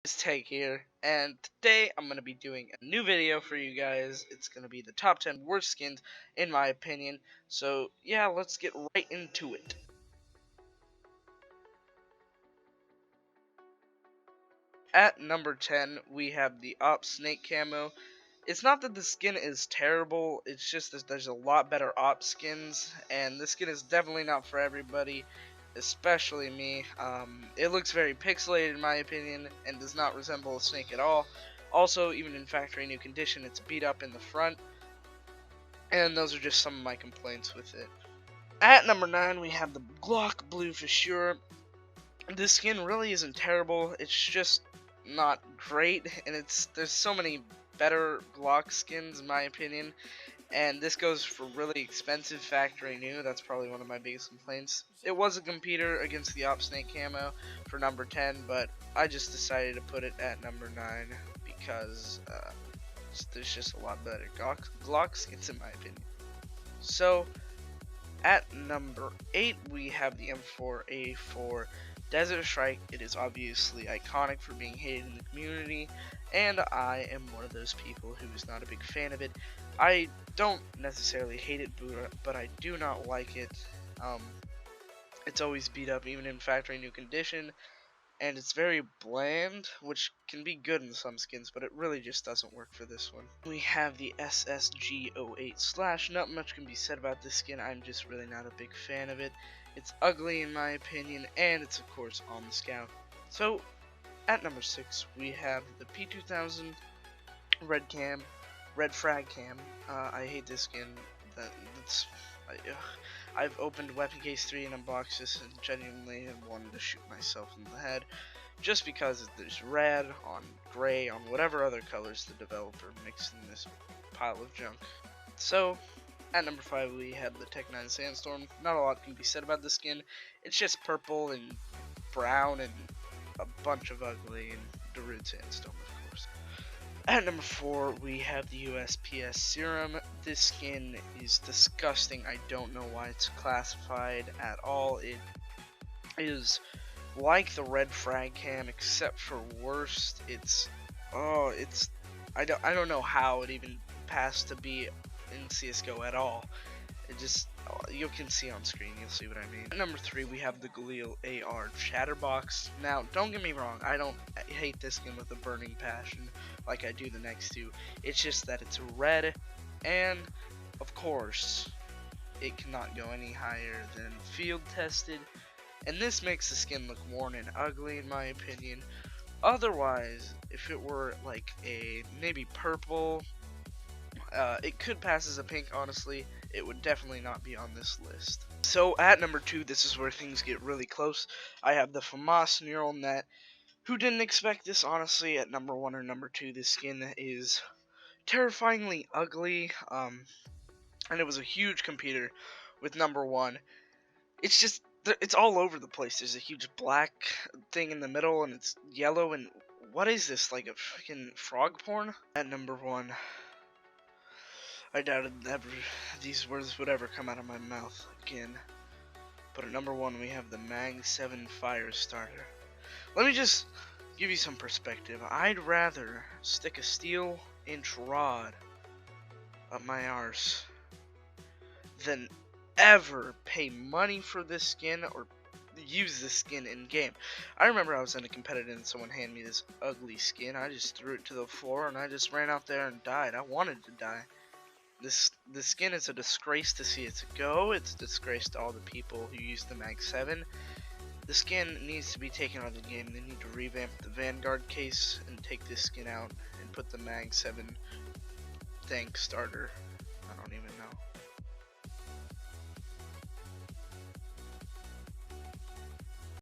It's Tegg here, and today I'm going to be doing a new video for you guys. It's going to be the top 10 worst skins, in my opinion. So, yeah, let's get right into it. At number 10, we have the Snake Camo. It's not that the skin is terrible, it's just that there's a lot better skins, and this skin is definitely not for everybody, especially me. It looks very pixelated in my opinion, and does not resemble a snake at all. Also, even in factory new condition, it's beat up in the front, and those are just some of my complaints with it. At number 9, we have the Glock Blue for sure. This skin really isn't terrible, it's just not great, and there's so many better Glock skins in my opinion, and this goes for really expensive factory new. That's probably one of my biggest complaints. It was a competitor against the Snake Camo for number 10, but I just decided to put it at number 9 because there's just a lot better Glock skins in my opinion. So at number 8 we have the M4A4 Desert Shrike. It is obviously iconic for being hated in the community, and I am one of those people who is not a big fan of it. I don't necessarily hate it, but I do not like it. It's always beat up, even in factory new condition, and it's very bland, which can be good in some skins, but it really just doesn't work for this one. We have the ssg08 Slash. Not much can be said about this skin. I'm just really not a big fan of it. It's ugly in my opinion, and it's of course on the scout. So at number 6 we have the P2000 Red Frag Cam. I hate this skin. I've opened Weapon Case 3 and unboxed this and genuinely have wanted to shoot myself in the head, just because there's red on gray on whatever other colors the developer mixed in this pile of junk. So at number 5 we have the Tech 9 Sandstorm. Not a lot can be said about the skin. It's just purple and brown and a bunch of ugly and Darude Sandstorm, of course. At number 4 we have the USPS Serum. This skin is disgusting. I don't know why it's classified at all. It is like the Red Frag Cam except for worse. I don't know how it even passed to be in CSGO at all. It just, you can see on screen, you'll see what I mean. At number 3 we have the glial AR Chatterbox. Now don't get me wrong, I hate this skin with a burning passion like I do the next two. It's just that it's red, and of course it cannot go any higher than field tested, and this makes the skin look worn and ugly in my opinion. Otherwise, if it were like a maybe purple, it could pass as a pink. Honestly, it would definitely not be on this list. So at number 2, this is where things get really close. I have the FAMAS Neuralnet. Who didn't expect this, honestly? At number 1 or number 2, this skin is terrifyingly ugly, and it was a huge competitor with number 1. It's just, it's all over the place. There's a huge black thing in the middle, and it's yellow, and what is this, like a freaking frog porn? At number 1, I doubted ever these words would ever come out of my mouth again. But at number 1 we have the Mag 7 Firestarter. Let me just give you some perspective. I'd rather stick a steel inch rod up my arse than ever pay money for this skin or use this skin in game. I remember I was in a competitive and someone handed me this ugly skin. I just threw it to the floor and I just ran out there and died. I wanted to die. This skin is a disgrace to CSGO. It's a disgrace to all the people who use the Mag 7. The skin needs to be taken out of the game. They need to revamp the Vanguard case and take this skin out and put the Mag 7 tank starter